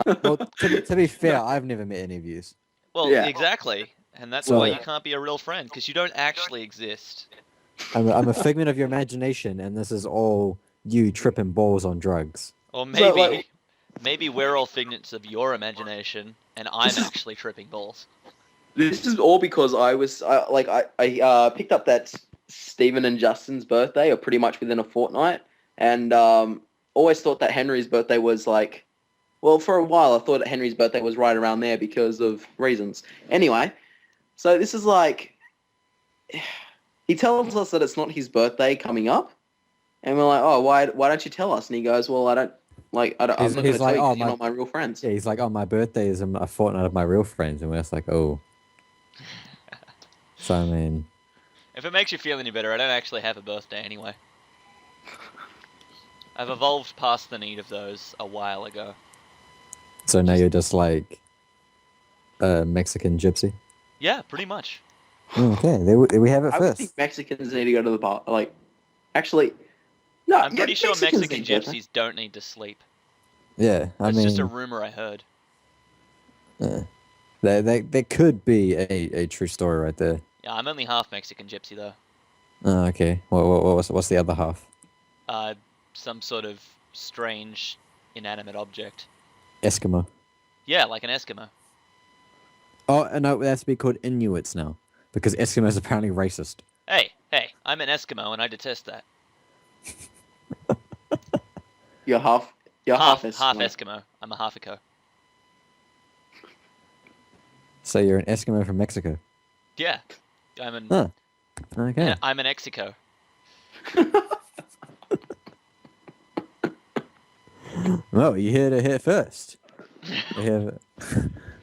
Well, to be fair, I've never met any of you. Well, Yeah. exactly. And that's So- why you can't be a real friend, because you don't actually exist. I'm a figment of your imagination, and this is all you tripping balls on drugs. Or So, maybe, like- maybe we're all figments of your imagination, and I'm actually tripping balls. This is all because I picked up that Stephen and Justin's birthday are pretty much within a fortnight, and always thought that Henry's birthday was like, well, for a while I thought that Henry's birthday was right around there because of reasons. Anyway, so this is like, he tells us that it's not his birthday coming up, and we're like, oh, why don't you tell us? And he goes, well, I'm not going to tell you 'cause you're not my real friends. Yeah, he's like, oh, my birthday is a fortnight of my real friends, and we're just like, oh. So I mean, If it makes you feel any better, I don't actually have a birthday anyway. I've evolved past the need of those a while ago. so now you're just like a Mexican gypsy. Yeah, pretty much. Okay, there we have it I would first. think Mexicans need to go to the bar. Like, actually, no. I'm pretty sure Mexicans Mexican need to go. gypsies don't need to sleep. Yeah, I That's mean, just a rumor I heard. there could be a true story right there. Yeah, I'm only half Mexican gypsy though. Oh, okay. What's the other half? Some sort of strange, inanimate object. Eskimo. Yeah, like an Eskimo. Oh, no, it has to be called Inuits now because Eskimo is apparently racist. Hey, I'm an Eskimo and I detest that. You're half Half Eskimo. Eskimo. I'm a half-eco. So you're an Eskimo from Mexico. Yeah, I'm an. Huh. Okay. Yeah, I'm an Exico. Well, you heard it here first.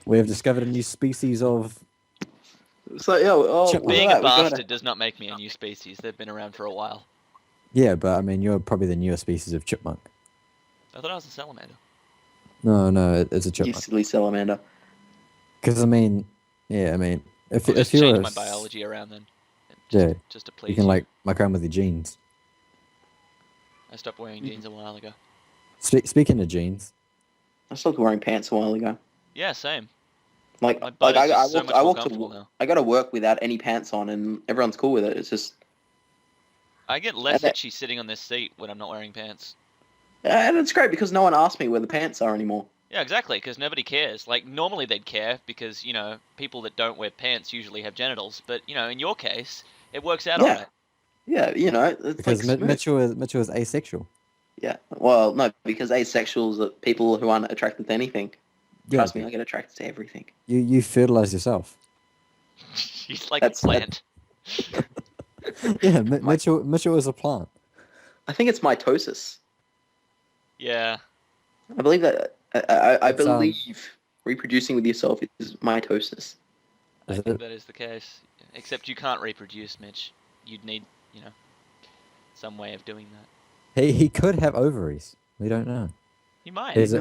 We have discovered a new species of. So yeah, oh, Chipmunk. look at Being that, a we got bastard does not make me a new species. They've been around for a while. Yeah, but I mean, you're probably the newer species of chipmunk. I thought I was a salamander. No, it's a You chipmunk. silly salamander. Because I mean, yeah, I mean, if I'll just you're change a my s- biology around then. Yeah, Just to please you can like muck around with your genes. I stopped wearing jeans a while ago. Speaking of genes, I stopped wearing pants a while ago. Yeah, same. Like, My butt is just so much I more walked comfortable to, now. I got to work without any pants on, and everyone's cool with it. It's just, I get less that- itchy sitting on this seat when I'm not wearing pants. and it's great because no one asks me where the pants are anymore. Yeah, exactly, because nobody cares. Like, normally they'd care because, you know, people that don't wear pants usually have genitals. But, you know, in your case, it works out Yeah. alright. Yeah, you know, it's because like smooth. Mitchell is asexual. Yeah, well, no, because asexuals are people who aren't attracted to anything. Yeah, Trust me, I get attracted to everything. you fertilize yourself. She's like That's- a plant. Yeah, Mitchell is a plant. I think it's mitosis. Yeah. I believe that. I It's, believe reproducing with yourself is mitosis. I Is think it? that is the case. Except you can't reproduce, Mitch. You'd need, you know, some way of doing that. He could have ovaries. We don't know. You might. Here's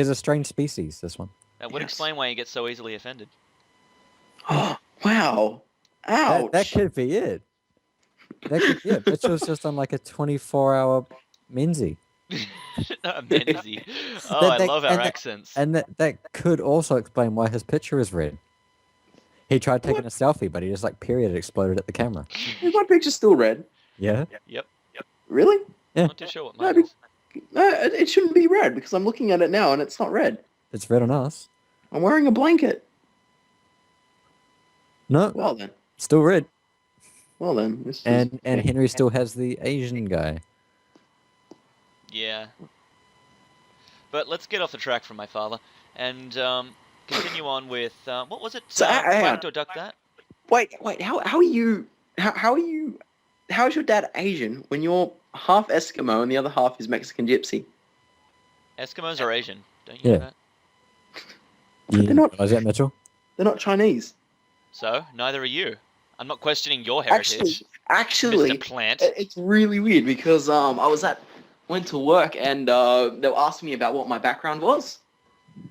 a strange species. This one. That would Yes. explain why you get so easily offended. Oh, wow. Ouch. That could be it. Yeah, Mitchell's just on like a 24-hour Menzie. Menzie. Oh, I love our accents. And that could also explain why his picture is red. He tried taking a selfie, but he just like period exploded at the camera. Is my picture still red? Yeah. Yep. Really? Yeah. Not too sure what No, mine is. No, it shouldn't be red because I'm looking at it now and it's not red. It's red on us. I'm wearing a blanket. No, Well then. still red. Well then. This And is... Henry still has the Asian guy. Yeah. But let's get off the track from my father and continue on with what was it? So, hang Quack on. or duck that? Wait. How are you? How are you? How is your dad Asian when you're half Eskimo and the other half is Mexican gypsy? Eskimos are Asian. Don't you know Yeah. that? You They're not- realize that, Mitchell? They're not Chinese. So neither are you. I'm not questioning your heritage, Actually, Mr. Plant. it's really weird because went to work and they were asking me about what my background was,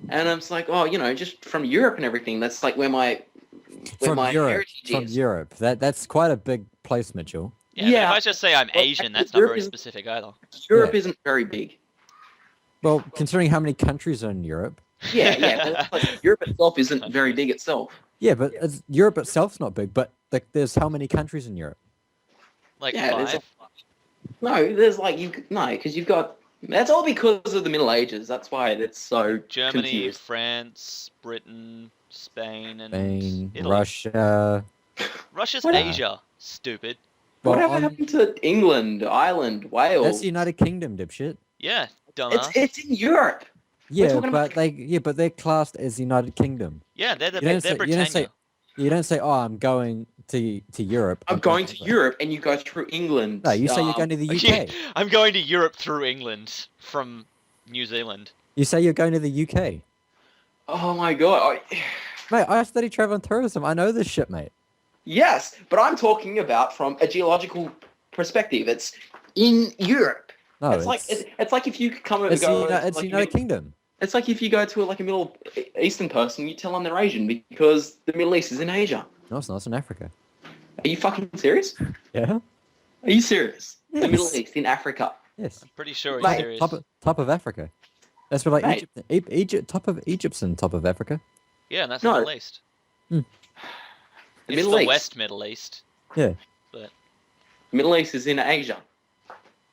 and I'm just like, oh, you know, just from Europe and everything. That's like where my From Europe. heritage From is. Europe. That's quite a big place, Mitchell. Yeah, but Yeah. if I just say I'm Well, Asian, actually, that's not Europe very isn't- specific either. Europe Yeah. isn't very big. Well, considering how many countries are in Europe, Yeah. But like, Europe itself isn't very big itself. Yeah, but Europe itself's not big, but like, there's how many countries in Europe? Like Yeah, there's 5. there's like because you've got. That's all because of the Middle Ages. That's why it's so Germany, confused. France, Britain, Spain, and Spain, Italy. Russia. Russia's What- Asia. Stupid. Whatever Well, happened to England, Ireland, Wales? that's the United Kingdom, dipshit. Yeah, dumbass. It's in Europe. Yeah, talking about- but they're classed as United Kingdom. Yeah, they're You don't say- Britannia. You don't say, "Oh, I'm going to Europe." I'm going to Europe, and you go through England. No, you say you're going to the UK. I'm going to Europe through England from New Zealand. You say you're going to the UK. Oh my god! Mate, I study travel and tourism. I know this shit, mate. Yes, but I'm talking about from a geological perspective. It's in Europe. No, it's like if you come and it's go. the like United Kingdom. It's like if you go to like a Middle Eastern person, you tell them they're Asian because the Middle East is in Asia. No, it's not. It's in Africa. Are you fucking serious? Yeah. Are you serious? The Yes. Middle East in Africa. Yes. I'm pretty sure he's Mate, serious. Top of Africa. That's where like Mate. Egypt. Top of Egypt's in top of Africa. Yeah, and that's No. the Middle East. The It's Middle the East. West Middle East. Yeah. The Middle East is in Asia.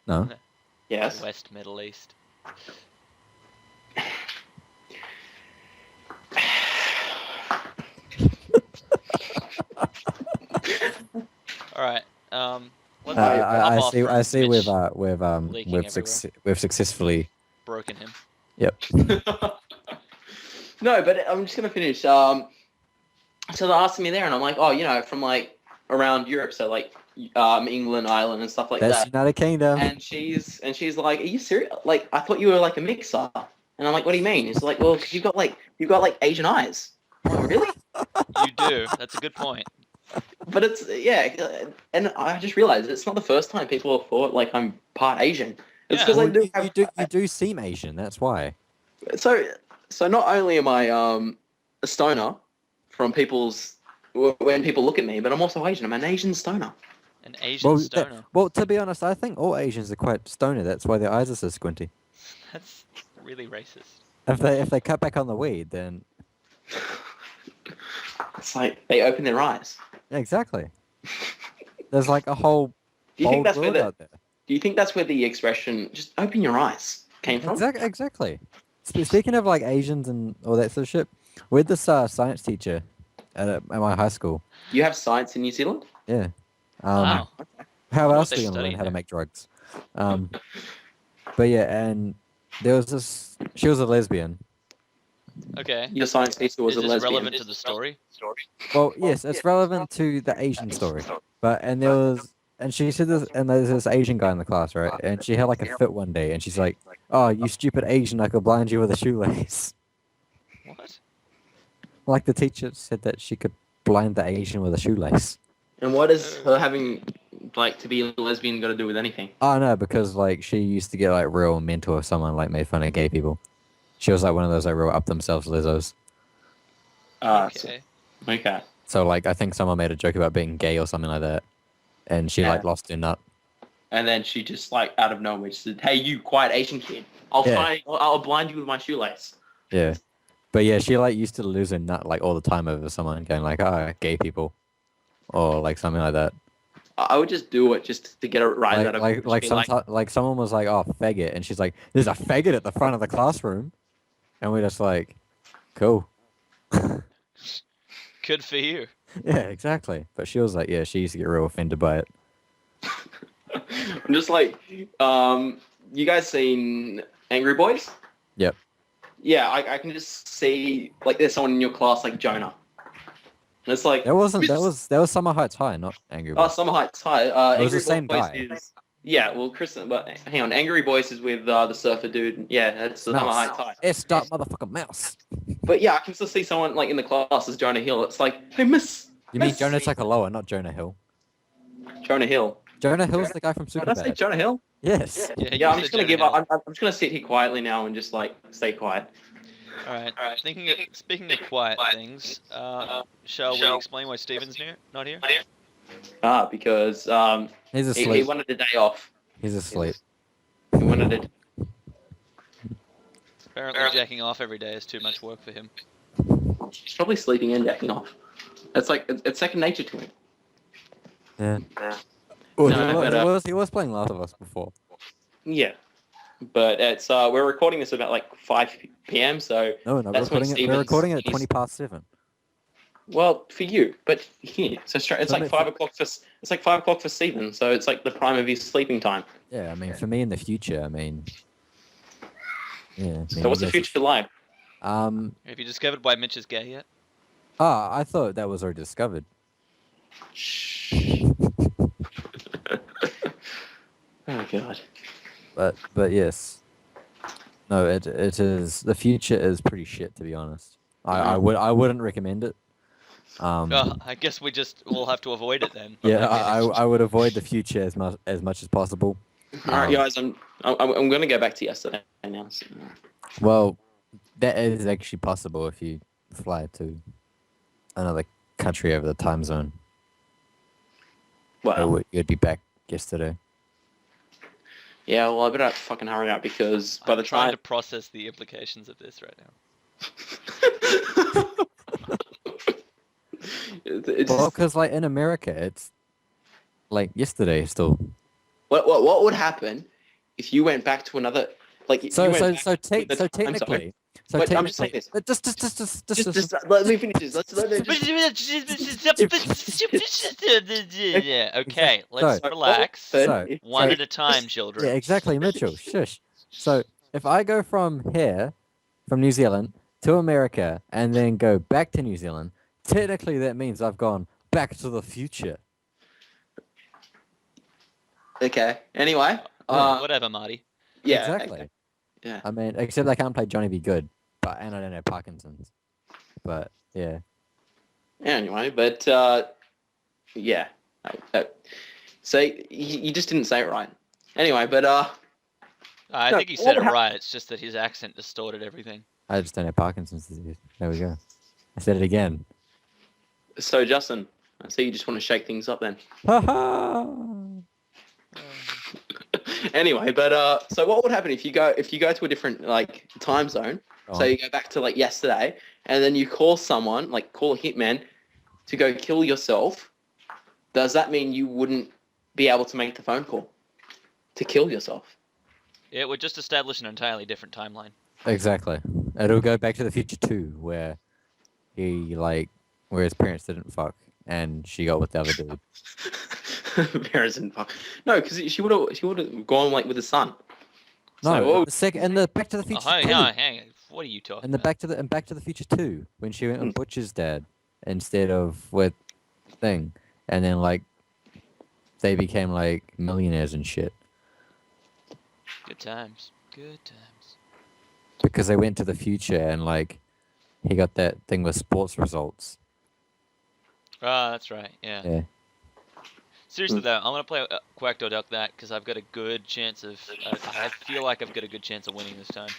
No. Yes. West Middle East. All right. Let's I hop off see. from I see. Twitch. We've leaking we've successfully. Broken him. Yep. No, but I'm just gonna finish. So they're asking me there, and I'm like, oh, from like around Europe, so like England, Ireland, and stuff like That's that. United Kingdom. And she's like, are you serious? Like, I thought you were like a mixer. And I'm like, what do you mean? It's like, well, because you've got like Asian eyes. I'm like, really? You do. That's a good point. But it's and I just realized it's not the first time people have thought like I'm part Asian. It's Yeah. because Well, I do you, have, you do you do seem Asian. That's why. So not only am I a stoner from when people look at me, but I'm also Asian. I'm an Asian stoner. An Asian Well, stoner. well, to be honest, I think all Asians are quite stoner. That's why their eyes are so squinty. That's really racist. If they cut back on the weed, then It's like they open their eyes. yeah, exactly. There's like a whole Do you think bold that's where world the out there. Do you think that's where the expression "just open your eyes" came from? Exactly. Speaking of like Asians and all that sort of shit, we had this science teacher at my high school. You have science in New Zealand? Yeah. Wow. How What else they are you gonna study learn how to there? make drugs? But yeah, and there was this. She was a lesbian. Okay. Your science teacher was Is a this lesbian. relevant to the story? Well, yes, it's relevant to the Asian story. And she said this, and there's this Asian guy in the class, right? And she had like a fit one day, and she's like, "Oh, you stupid Asian! I could blind you with a shoelace." What? Like the teacher said that she could blind the Asian with a shoelace. And what is her having like to be a lesbian got to do with anything? Oh no, because like she used to get like real mental if someone like made fun of gay people. She was like one of those like real up themselves Lizzos. Okay. Okay. So like I think someone made a joke about being gay or something like that, and she like Yeah. lost her nut. And then she just like out of nowhere just said, "Hey, you quiet Asian kid! Yeah. I'll blind you with my shoelace." Yeah, but yeah, she like used to lose her nut like all the time over someone going like, "Oh, gay people," or like something like that. I would just do it just to get a rise out of Like it. like Just be like someone was like, "Oh, faggot," and she's like, "There's a faggot at the front of the classroom," and we're just like, "Cool." Good for you. Yeah, exactly. But she was like, yeah, she used to get real offended by it. I'm just like, you guys seen Angry Boys? Yep. Yeah, I can just see like there's someone in your class like Jonah. And it's like That was Summer Heights High, not Angry oh, Birds. Summer Heights High. It was Angry the same Boys guy. Is, yeah, well, Chris, but hang on, Angry Boys is with the surfer dude. Yeah, that's the Summer Mouse. Heights High. It's that motherfucking mouse. But yeah, I can still see someone like in the class as Jonah Hill. It's like, hey, Miss. You mean Miss Jonah Takaloa, not Jonah Hill. Jonah Hill. Jonah Hill's the guy from Did I say Superbad. Jonah Hill? Yes. Yeah, Yeah, I'm just gonna give up. I'm just gonna sit here quietly now and just like stay quiet. All right. Speaking of quiet things, shall we explain why Steven's not here? Because He's he asleep. wanted a day off. He's asleep. He wanted it. Apparently, jacking off every day is too much work for him. He's probably sleeping and jacking off. It's like it's second nature to him. Yeah. No, He was playing Last of Us before. Yeah, but it's we're recording this about like 5 p.m. So No, that's when we're recording it at 7:20. Well, for you, but here, so it's So like 5 o'clock for Stephen. So it's like the prime of his sleeping time. Yeah, I mean, for me in the future, yeah. So what's the future like? Have you discovered why Mitch is gay yet? I thought that was already discovered. Shh. Oh god. But yes. No, it is, the future is pretty shit, to be honest. I wouldn't recommend it. I guess we'll have to avoid it then. Yeah, I would avoid the future as much as possible. All right, guys, I'm going to go back to yesterday now. So. Well, that is actually possible if you fly to another country over the time zone. Well, you'd be back yesterday. Yeah, well, I better fucking hurry up because by the I'm trying time to process the implications of this right now. Well, because like in America, it's like yesterday still. What would happen if you went back to another like? Technically. I'm just saying this. Just let me finish this. Yeah, okay, let's relax. One at a time, children. Yeah, exactly, Mitchell. Shush. So if I go from New Zealand to America, and then go back to New Zealand, technically that means I've gone back to the future. Okay. Anyway. Whatever, Marty. Yeah. Exactly. Okay. Yeah. I mean, except I can't play Johnny Be Good, and I don't have Parkinson's. But yeah. Anyway, but yeah. So you just didn't say it right. Anyway, but I think he said it right. It's just that his accent distorted everything. I just don't have Parkinson's disease. There we go. I said it again. So Justin, I see you just want to shake things up then. Ha ha. Anyway, but so what would happen if you go to a different like time zone? So you go back to like yesterday, and then you call someone, like call a hitman, to go kill yourself. Does that mean you wouldn't be able to make the phone call to kill yourself? It would just establish an entirely different timeline. Exactly. It'll go back to the future too, where where his parents didn't fuck, and she got with the other dude. Parents didn't fuck. No, because she would have gone like with the son. No, and the Back to the Future. Hang on. What are you talking? And Back to the Future 2, when she went with Butcher's dad instead of with Thing, and then like they became like millionaires and shit. Good times. Good times. Because they went to the future and like he got that thing with sports results. Ah, that's right. Yeah. Yeah. Seriously though, I'm gonna play Quack Duck that because I've got a good chance of. I feel like I've got a good chance of winning this time.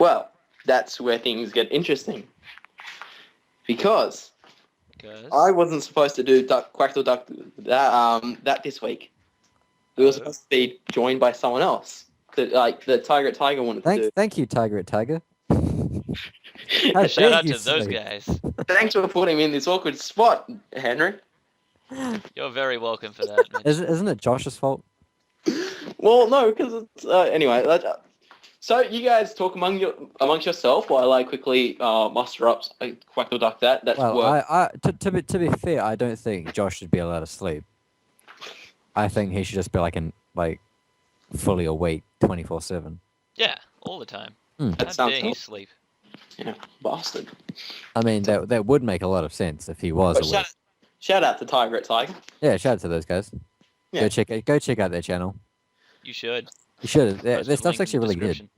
Well, that's where things get interesting. Because I wasn't supposed to do Quack Duck that this week. We were supposed to be joined by someone else. The Tiger at Tiger wanted to do. Thank you, Tiger at Tiger. Shout out to those guys. Thanks for putting me in this awkward spot, Henry. You're very welcome for that, man. Isn't it Josh's fault? Well, no, because it's anyway. So you guys talk amongst yourself while I quickly muster up Quack or Duck that. That's well, to be fair, I don't think Josh should be allowed to sleep. I think he should just be like fully awake 24/7. Yeah, all the time. That How sounds dare he sleep? Yeah, bastard. I mean, that would make a lot of sense if he was awake. Shout out to Tiger at Tiger. Yeah, shout out to those guys. Yeah. Go check out their channel. You should. You should. Their stuff's actually really good.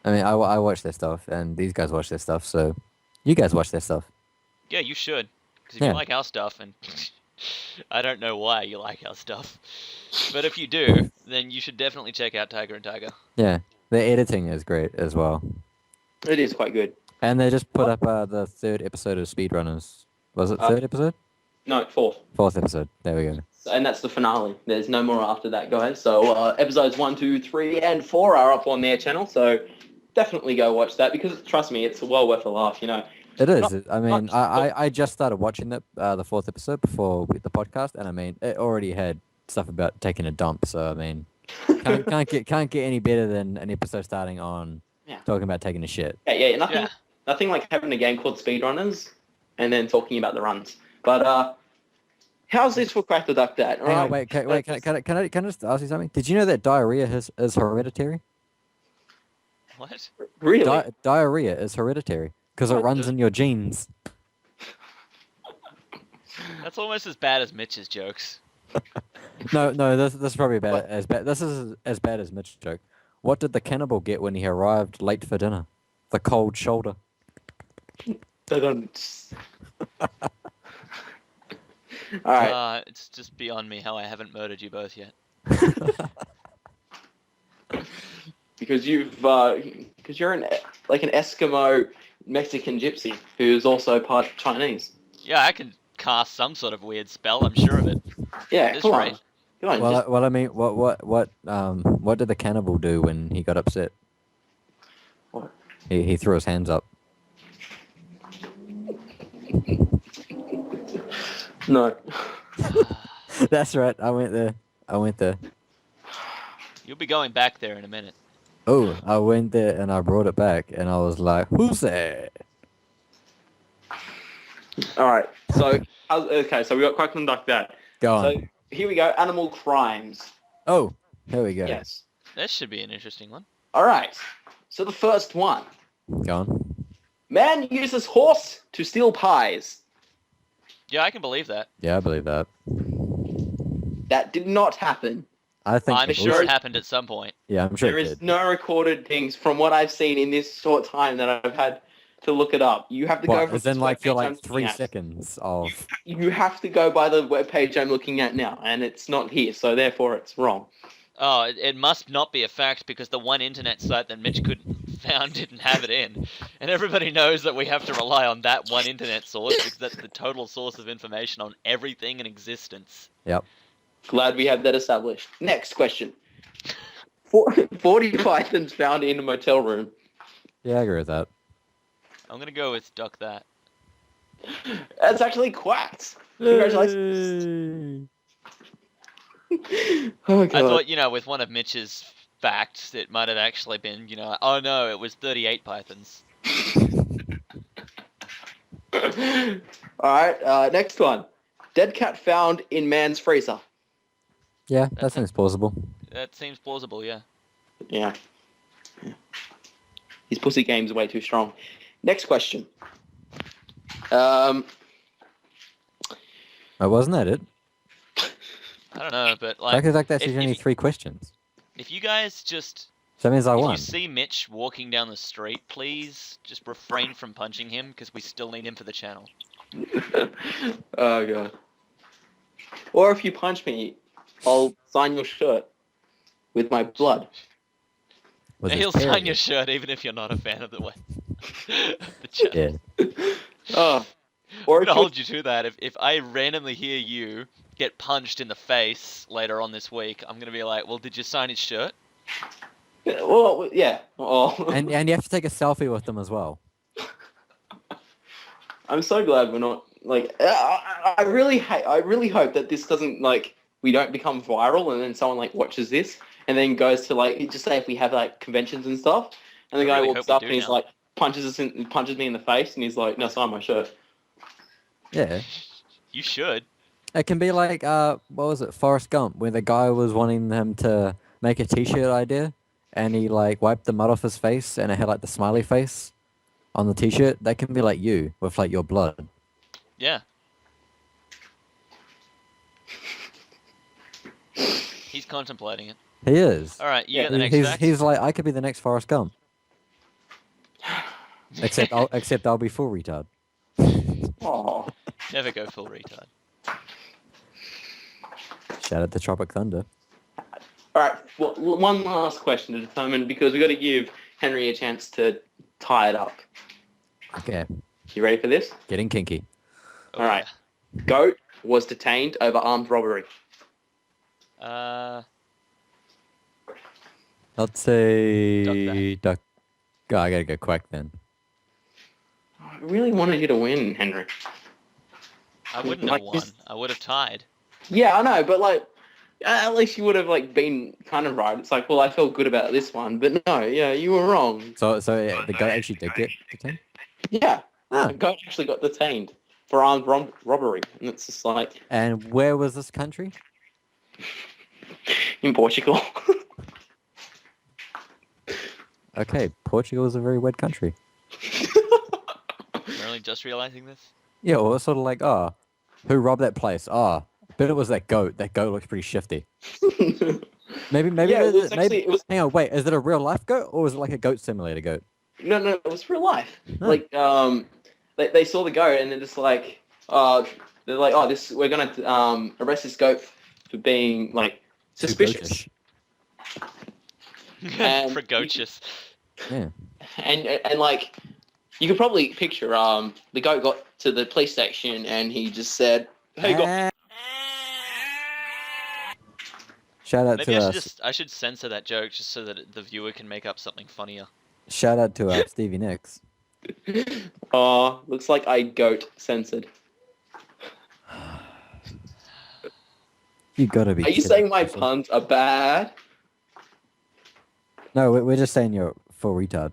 I mean, I watch their stuff, and these guys watch their stuff, so you guys watch their stuff. Yeah, you should. Because if you like our stuff, and I don't know why you like our stuff, but if you do, then you should definitely check out Tiger and Tiger. Yeah, their editing is great as well. It is quite good. And they just put up the 3rd episode of Speedrunners. Was it 3rd episode? No, 4th. 4th episode. There we go. And that's the finale. There's no more after that, guys. So episodes 1, 2, 3, and 4 are up on their channel. So definitely go watch that because trust me, it's well worth a laugh. You know. It is. Not- I mean, not- I just started watching the 4th episode before the podcast, and I mean, it already had stuff about taking a dump. So I mean, can't get any better than an episode starting on talking about taking a shit. Yeah. Nothing like having a game called Speedrunners and then talking about the runs. But how's this for Quack the Duck Dad? Hang on, wait. Can I just ask you something? Did you know that diarrhea is hereditary? What? Really? Diarrhea is hereditary because it runs in your genes. That's almost as bad as Mitch's jokes. No, this is probably as bad. This is as bad as Mitch's joke. What did the cannibal get when he arrived late for dinner? The cold shoulder. All right. It's just beyond me how I haven't murdered you both yet. Because you're an Eskimo Mexican gypsy who's also part Chinese. Yeah, I can cast some sort of weird spell. I'm sure of it. Yeah, come on. Well, I mean, what did the cannibal do when he got upset? What? He threw his hands up. No. That's right. I went there. You'll be going back there in a minute. Oh, I went there and I brought it back, and I was like, "Who's that?" All right. So so we got Quack and Duck Dad. Go on. So here we go. Animal crimes. Oh, here we go. Yes. This should be an interesting one. All right. So the first one. Go on. Man uses horse to steal pies. Yeah, I can believe that. Yeah, I believe that. That did not happen. I think I'm sure it happened at some point. Yeah, I'm sure There it is did. no recorded things from what I've seen in this short time that I've had to look it up. You have to go. As in, like, you're webpage I'm like 3 looking at. seconds of. You have to go by the webpage I'm looking at now, and it's not here, so therefore it's wrong. Oh, it must not be a fact because the one internet site that Mitch found didn't have it in. And everybody knows that we have to rely on that one internet source because that's the total source of information on everything in existence. Yep. Glad we have that established. Next question. 40 pythons found in a motel room. Yeah, I agree with that. I'm going to go with Duck That. That's actually Quacked. Congratulations. Oh, I God. thought, with one of Mitch's facts, it might have actually been, oh no, it was 38 pythons. Alright, next one. Dead cat found in man's freezer. Yeah, that seems plausible. That seems plausible, yeah. Yeah. His pussy game's way too strong. Next question. Oh, wasn't that it? I don't know, but Like that's if only you- 3 questions. if you guys just... So that means I If won. you see Mitch walking down the street, please just refrain from punching him because we still need him for the channel. Oh, God. Or if you punch me, I'll sign your shirt with my blood. With And his he'll sign period. your shirt even if you're not a fan of the way. The channel. Yeah. Oh. Or I'm if gonna you hold you to that. If I randomly hear you get punched in the face later on this week, I'm gonna be like, well, did you sign his shirt? well, yeah. Oh. And you have to take a selfie with them as well. I'm so glad we're not like. I really hope that this doesn't we don't become viral and then someone watches this and then goes to just say if we have conventions and stuff and the I guy really walks hope we up do and he's now. punches me in the face and he's like, no, sign my shirt. Yeah. You should. It can be like, what was it, Forrest Gump, where the guy was wanting him to make a t-shirt idea, and he wiped the mud off his face, and it had the smiley face on the t-shirt. That can be like you, with your blood. Yeah. He's contemplating it. He is. All right, you Yeah, get the next fact. He's like, I could be the next Forrest Gump. Except I'll be full retard. Oh. Never go full retard. Shout out to Tropic Thunder. All right. Well, one last question to determine because we got to give Henry a chance to tie it up. Okay, You ready for this? getting kinky. Oh, All right. Goat was detained over armed robbery. I'd say duck. Oh, I gotta go Quack then. I really wanted you to win, Henry. I wouldn't have won. I would have tied. Yeah, I know, but like, at least you would have like been kind of right. It's like, well, I felt good about this one, but no, yeah, you were wrong. So yeah, the goat actually did get detained? Yeah, Ah. the goat actually got detained for armed robbery, and it's just like And where was this country? in Portugal. Okay, Portugal is a very weird country. I'm only just realizing this. Yeah, well, it's sort of like, who robbed that place? Bet it was that goat. That goat looks pretty shifty. Maybe. Yeah, it was actually- it was- Hang on, wait. Is it a real life goat or was it like a goat simulator goat? No, it was real life. Huh. Like, they saw the goat and they're just like, they're like, oh, we're gonna arrest this goat for being like Too suspicious. And- Precocious. Yeah. And like, you could probably picture the goat got to the police station and he just said, "Hey, guys." Shout out Maybe to I us. should censor that joke just so that the viewer can make up something funnier. Shout out to Stevie Nicks. Oh, looks like I goat censored. You gotta be. Are you kidding saying my yourself. puns are bad? No, we're just saying you're full retard.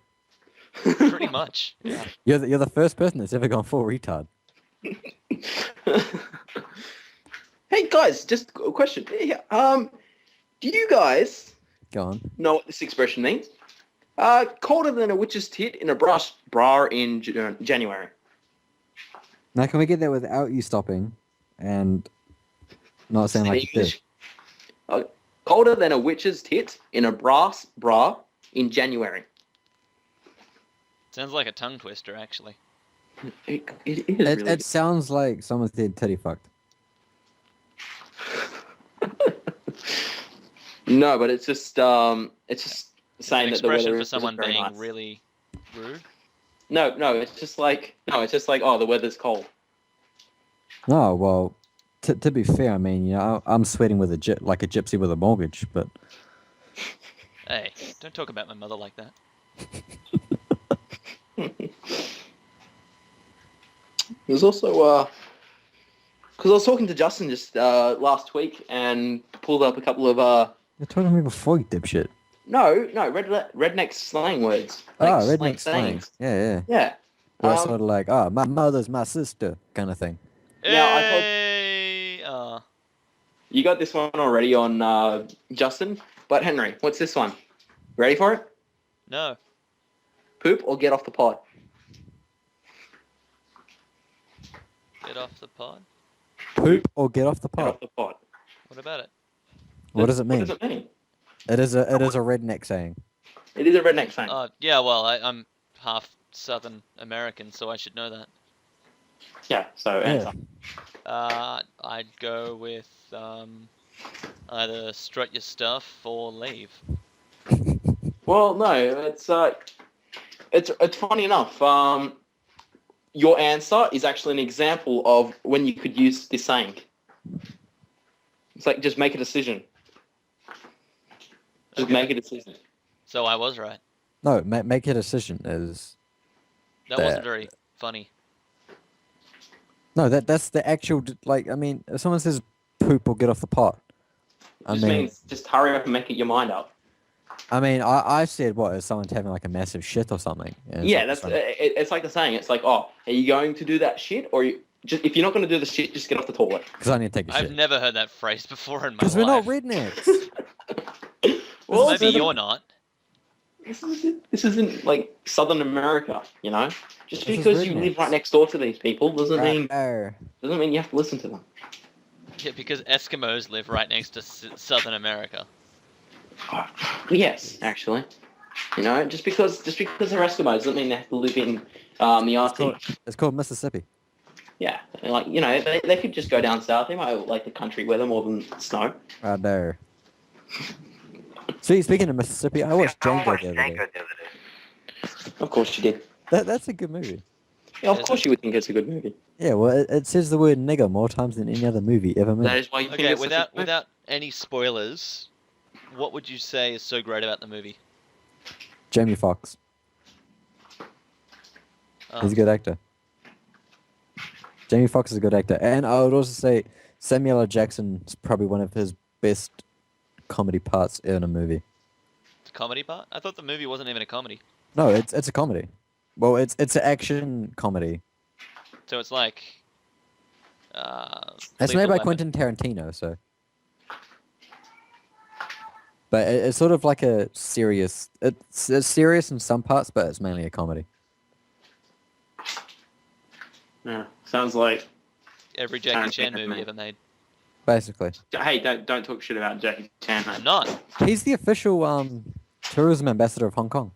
Pretty much. Yeah. You're the first person that's ever gone full retard. Hey guys, just a question. Do you guys Go on. know what this expression means? Colder than a witch's tit in a bra in January. Now, can we get that without you stopping and not saying like you did? Colder than a witch's tit in a bra in January. Sounds like a tongue twister, actually. It is really It sounds like someone said titty fucked. No, but it's just saying An that the expression weather for is someone very being nice. really rude. No, it's just like oh, the weather's cold. Oh well, to be fair, I mean, you know, I'm sweating with like a gypsy with a mortgage, but Hey, don't talk about my mother like that. There's also because I was talking to Justin just last week and pulled up a couple of you're talking to me before you dipshit. no redneck slang words. Redneck slang. Yeah. Yeah. Well, it's sort of like, my mother's my sister kind of thing. Now, I told- Hey, You got this one already on Justin, but Henry, what's this one? Ready for it? no. Poop or get off the pod? Get off the pod. Poop or get off the Get off pot. the pod. What about it? What does it mean? What does it mean? It is a redneck saying. It is a redneck slang. Yeah, well, I'm half Southern American, so I should know that. Yeah, so answer. I'd go with either strut your stuff or leave. Well, no, it's funny enough. Your answer is actually an example of when you could use this saying. It's like just make a decision. Just Okay. make a decision. So I was right. No, make a decision is. That There. wasn't very funny. No, that's the actual, like, I mean, if someone says poop or get off the pot, I Just mean, means just hurry up and make it your mind up. I said, what, is someone's having like a massive shit or something? And it's Yeah, like that's some- it's like the saying. It's like, oh, are you going to do that shit, or just if you're not going to do the shit, just get off the toilet. Because I need to take a I've shit. never heard that phrase before in my Because life. we're not rednecks. Well, Maybe you're not. This isn't like Southern America, you know. Just This is because you live rednecks. right next door to these people doesn't mean Arr. you have to listen to them. Yeah, because Eskimos live right next to Southern America. Yes, actually. You know, just because they're Eskimos doesn't mean they have to live in the Arctic. It's called Mississippi. Yeah, and like, you know, they could just go down south. They might like the country weather more than snow. Right there. See, speaking of Mississippi, I watched Django the other day. Of course you did. That's a good movie. Yeah, of course you would think it's a good movie. Yeah, well, it says the word nigger more times than any other movie ever made. That is why you think Okay, it's such a good movie. any spoilers, what would you say is so great about the movie? Jamie Foxx. Oh, He's a good actor. Jamie Foxx is a good actor, and I would also say Samuel L. Jackson is probably one of his best comedy parts in a movie. comedy part? I thought the movie wasn't even a comedy. No, it's a comedy. Well, it's an action comedy. So it's like... It's Lethal made by Weapon. Quentin Tarantino, so. But it's sort of like a serious. It's serious in some parts, but it's mainly a comedy. Yeah, sounds like. Every Jackie Chan Tarantino, movie mate. ever made. Basically, Hey, don't talk shit about Jackie Chan. I'm not. he's the official tourism ambassador of Hong Kong.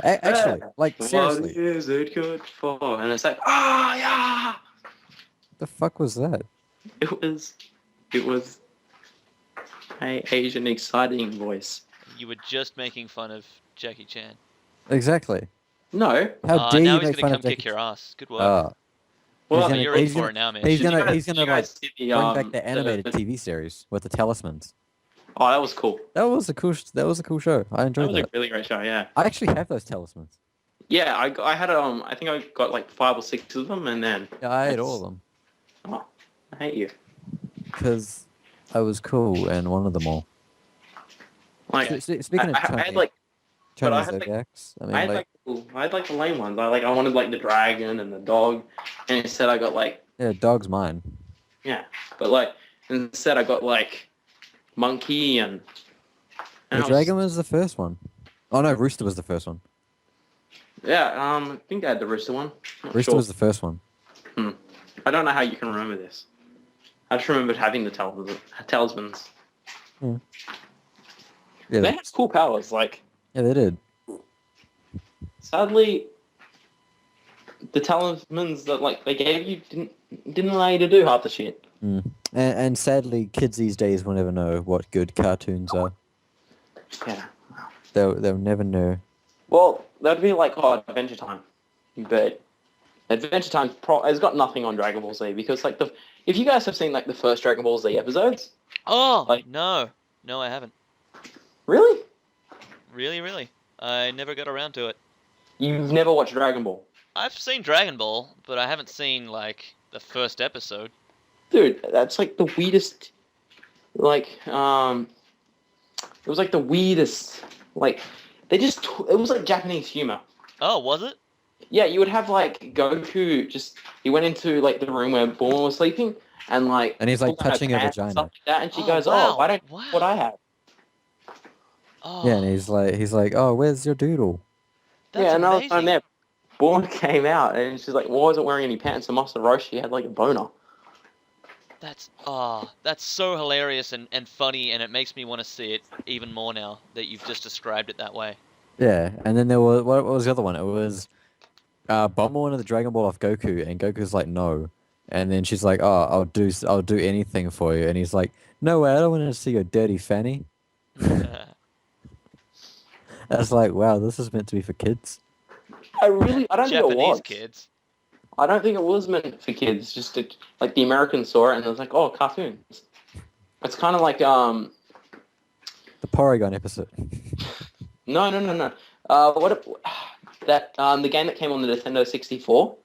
Actually, like seriously, What is it good for? And it's like, yeah. the fuck was that? It was a Asian exciting voice. You were just making fun of Jackie Chan. Exactly. No. How dare Now you he's make gonna fun come of Jackie kick your ass. Good work. Well, he's gonna- You're in he's for gonna- it now, man. He's Did you gonna guys- he's did gonna you like guys see the, bring back the animated TV series with the talismans. Oh, that was cool. That was a cool. That was a cool show. I That enjoyed was that. a really great show. Yeah. I actually have those talismans. Yeah, I had I think I got like 5 or 6 of them, and then Yeah, I ate all of them oh, I hate you. because I was cool and wanted them all. Like Speaking of I had Tony, like but I Tony had, like- Zodiacs, I mean, I had like the lame ones. I wanted like the dragon and the dog, and instead I got like yeah, dog's mine. but like instead I got like monkey and The I was- dragon was the first one. Oh no, rooster was the first one. Yeah, I think I had the rooster one. Not Rooster sure. was the first one. I don't know how you can remember this. I just remembered having the talismans. Yeah, They they, had cool powers. Like yeah, they did. sadly, the talismans that like they gave you didn't allow you to do half the shit. And sadly, kids these days will never know what good cartoons are. Yeah. They'll never know. Well, that'd be like Adventure Time, but Adventure Time has got nothing on Dragon Ball Z because like if you guys have seen like the first Dragon Ball Z episodes, Oh, like- no, I haven't. really, Really. I never got around to it. you've never watched Dragon Ball, I've seen Dragon Ball, but I haven't seen, like, the first episode. dude. That's like the weirdest. Like it was like the weirdest. Like it was like Japanese humor. Oh, was it? Yeah, you would have like Goku he went into like the room where Bulma was sleeping and like And he's like pulled down touching her pants and vagina. stuff like that, and she Oh, goes, wow, "Oh, why don't you wow. do what I have?" Oh, Yeah, and he's like, oh, where's your doodle? that's yeah, another amazing. time there, Bulma came out and she's like, "Why wasn't wearing any pants?" And Master Roshi had like a boner. That's so hilarious and funny, and it makes me want to see it even more now that you've just described it that way. Yeah, and then there was what was the other one? It was Bulma wanted the Dragon Ball off Goku, and Goku's like, no. And then she's like, oh, I'll do anything for you. And he's like, no way, I don't want to see your dirty fanny. That's like, wow, this is meant to be for kids. I don't think it Japanese was. kids. I don't think it was meant for kids. Just like the Americans saw it and it was like, "Oh, cartoons." It's kind of like The Porygon episode. No. The game that came on the Nintendo 64?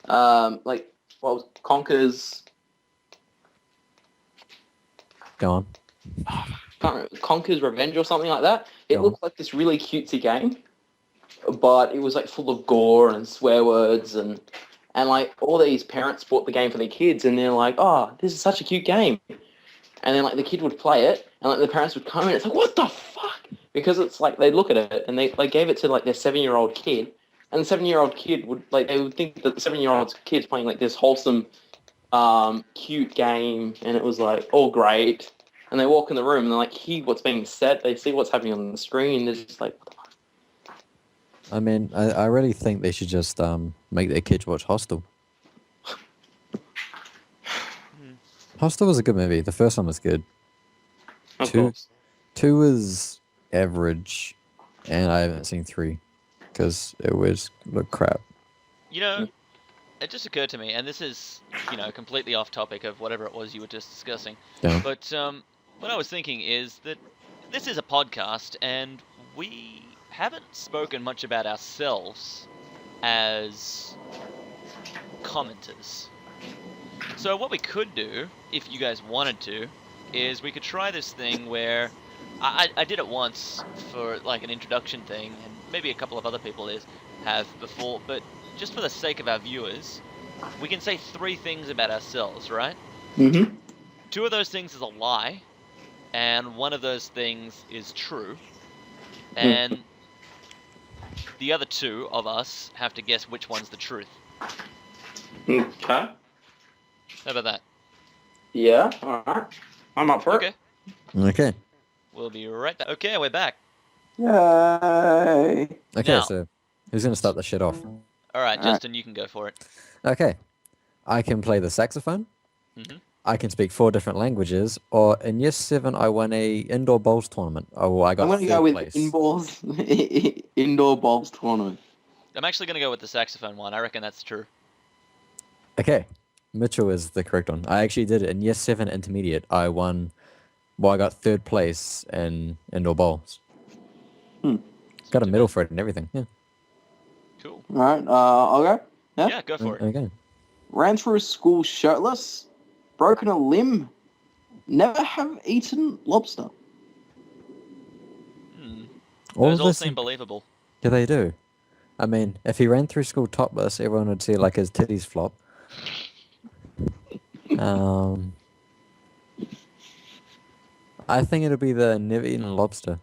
Like, what was Conker's... Go on. Can't remember, Conker's Revenge or something like that. It Go on. looked like this really cutesy game, but it was like full of gore and swear words and like all these parents bought the game for their kids and they're like, "Oh, this is such a cute game." And then like the kid would play it and like the parents would come in, it's like, "What the fuck?" Because it's like they'd look at it and they gave it to like their 7-year-old kid, and the 7-year-old kid would they would think that the 7-year-old kid's playing like this wholesome cute game, and it was like all great. And they walk in the room and they like hear what's being said, they see what's happening on the screen, they're just like, "What the fuck?" I mean, I really think they should just make their kids watch Hostel. Hostel was a good movie. The first one was good. Of Two- course. 2 was average, and I haven't seen 3 because it was crap. You know, it just occurred to me, and this is, completely off topic of whatever it was you were just discussing. Yeah. But what I was thinking is that this is a podcast, and we haven't spoken much about ourselves as commenters. So what we could do, if you guys wanted to, is we could try this thing where I did it once for like an introduction thing, and maybe a couple of other people have before, but just for the sake of our viewers, we can say 3 things about ourselves, right? Mm-hmm. 2 of those things is a lie, and 1 of those things is true, and the other 2 of us have to guess which one's the truth. Okay. How about that? Yeah. All right. I'm up for Okay. Okay. We'll be right back. Okay, we're back. Yay! Okay, Now- so who's going to start the shit off? All right, Alright. Justin, you can go for it. Okay. I can play the saxophone. hmm I can speak 4 different languages. Or in Year 7, I won a indoor bowls tournament. Oh, I got I'm gonna third go with place. indoor bowls tournament. I'm actually going to go with the saxophone one. I reckon that's true. Okay. Mitchell is the correct one. I actually did it in Year 7 intermediate. I got third place in indoor bowls. Got a medal for it and everything. Yeah. Cool. All right, I'll go. Yeah, go for it. Okay. Ran through school shirtless, broken a limb, never have eaten lobster. All Those of all this seem believable. do they do? I mean, if he ran through school topless, everyone would see like his titties flop. I think it'll be the never eaten lobster.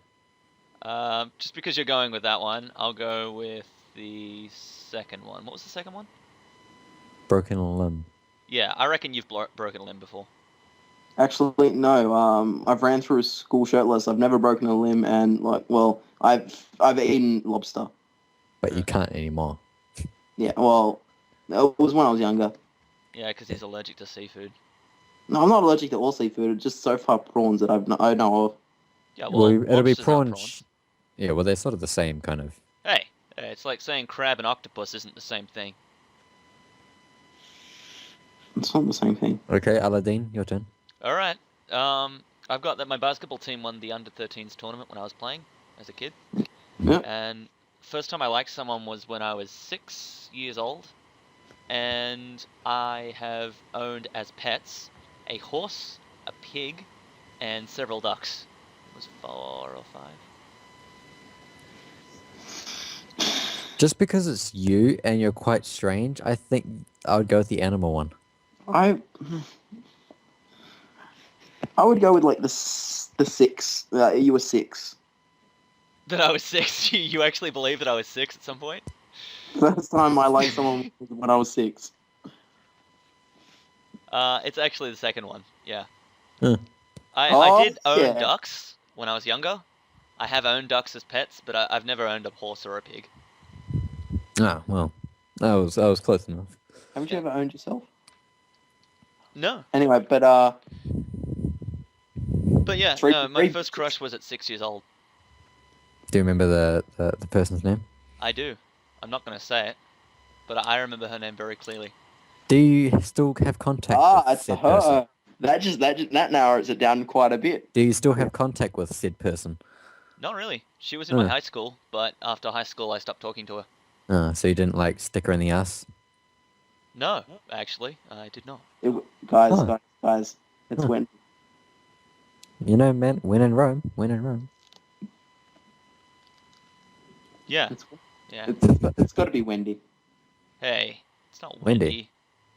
Just because you're going with that one, I'll go with the second one. What was the second one? Broken limb. Yeah, I reckon you've broken a limb before. Actually, no. I've ran through school shirtless. I've never broken a limb, and I've eaten lobster. But you can't anymore. Yeah, well, it was when I was younger. Yeah, because he's allergic to seafood. No, I'm not allergic to all seafood. It's just so far prawns that I know of. Yeah, Well, well, it'll be lobsters aren't prawn. Yeah, well, they're sort of the same kind of. Hey, it's like saying crab and octopus isn't the same thing. It's not the same thing. Okay, Aladdin, your turn. All right. I've got that my basketball team won the under-13s tournament when I was playing as a kid. Yeah. And first time I liked someone was when I was 6 years old. And I have owned as pets a horse, a pig, and several ducks. It was 4 or 5. Just because it's you and you're quite strange, I think I would go with the animal one. I would go with like the 6. You were 6. That I was 6? You actually believe that I was 6 at some point? First time I liked someone was when I was 6. It's actually the second one, yeah. Huh. I did own yeah. ducks when I was younger. I have owned ducks as pets, but I've never owned a horse or a pig. Ah, well, that was close enough. Haven't you ever owned yourself? No. Anyway, but But yeah, Three- no, my three- first crush was at 6 years old. Do you remember the person's name? I do. I'm not going to say it, but I remember her name very clearly. Do you still have contact with it's said person? her. That narrows it down quite a bit. Do you still have contact with said person? Not really. She was in my Huh. high school, but after high school I stopped talking to her. So you didn't like stick her in the ass? No, actually, I did not. Guys, Huh. guys, it's Huh. when You know, man, when in Rome, when in Rome. Yeah, it's, yeah. it's got to be Wendy. Hey, it's not Wendy. Wendy.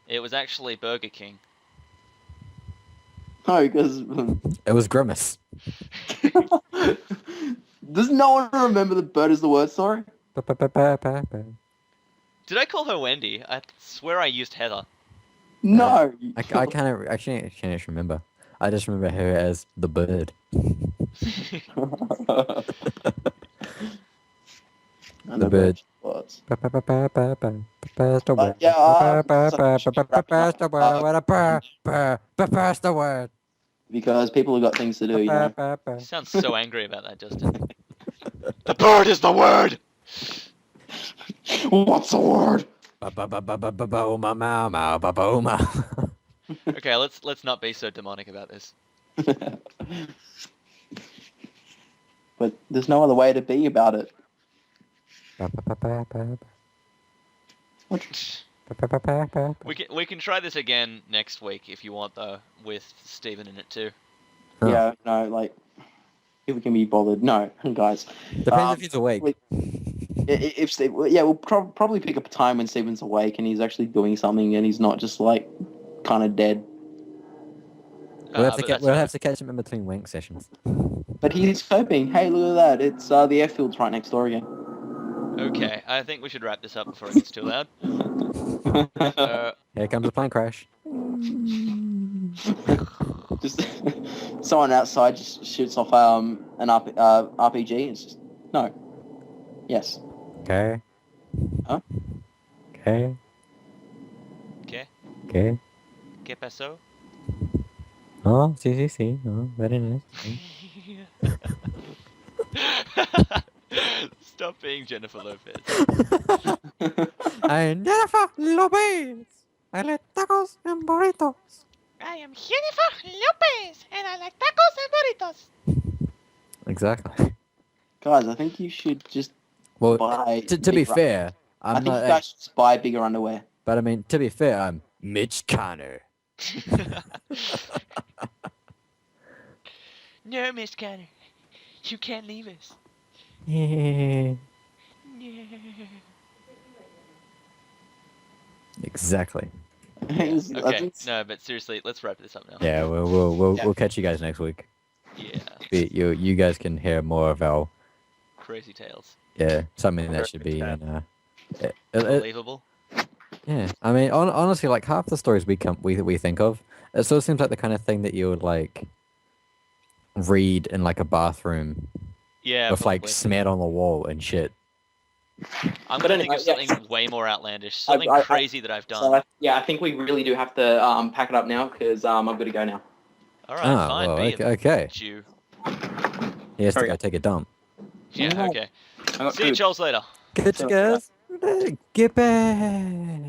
It was actually Burger King. No, because It was Grimace. does no one remember the bird is the word story? Ba-ba-ba-ba-ba-ba. Did I call her Wendy? I swear I used Heather. No. I can't actually I can't remember. I just remember her as the bird. And The bird. was. Ba-ba-ba-ba-ba-ba. Pass the word. Yeah, Pass the word. Because people have got things to do, you know. You sound so angry about that, Justin. The bird is the word! What's the word? Okay, let's not be so demonic about this. But there's no other way to be about it. We can try this again next week if you want, though, with Steven in it too. Huh. Yeah, no, like, if we can be bothered. No, guys. Depends if he's awake. If Steve, yeah, we'll probably pick up a time when Steven's awake and he's actually doing something and he's not just like kind of dead. We'll have to catch him in between wank sessions. But he's hoping. Hey, look at that! It's the airfield's right next door again. Okay, I think we should wrap this up before it gets too loud. Here comes a plane crash. Just someone outside just shoots off an RPG. It's just no. Yes. Okay. Huh? Okay. Okay. Okay. ¿Qué pasó? Oh, sí. Oh, very nice. Stop being Jennifer Lopez. I'm Jennifer Lopez. I like tacos and burritos. I am Jennifer Lopez, and I like tacos and burritos. Exactly. Guys, I think you should just Well, buy. to be bigger- fair, I I'm think not. you guys should just buy bigger underwear. But I mean, to be fair, I'm Mitch Connor. No, Miss Connor, you can't leave us. Exactly. I Okay, think- no, but seriously, let's wrap this up now. Yeah, we'll catch you guys next week. Yeah, You guys can hear more of our crazy tales. something that should be in Unbelievable. yeah. I mean, honestly, like half the stories we think of, it sort of seems like the kind of thing that you would like read in like a bathroom Yeah, with like probably. smeared on the wall and shit. I'm gonna think of yeah. something way more outlandish, something I- crazy that I've done. So I think we really do have to pack it up now because I'm going to go now. All right, Ah, fine. well, be it. okay. Jew. He has to Hurry go up. take a dump. Yeah, No. okay. I got See you, food. Charles, later. Catch you guys. Get back.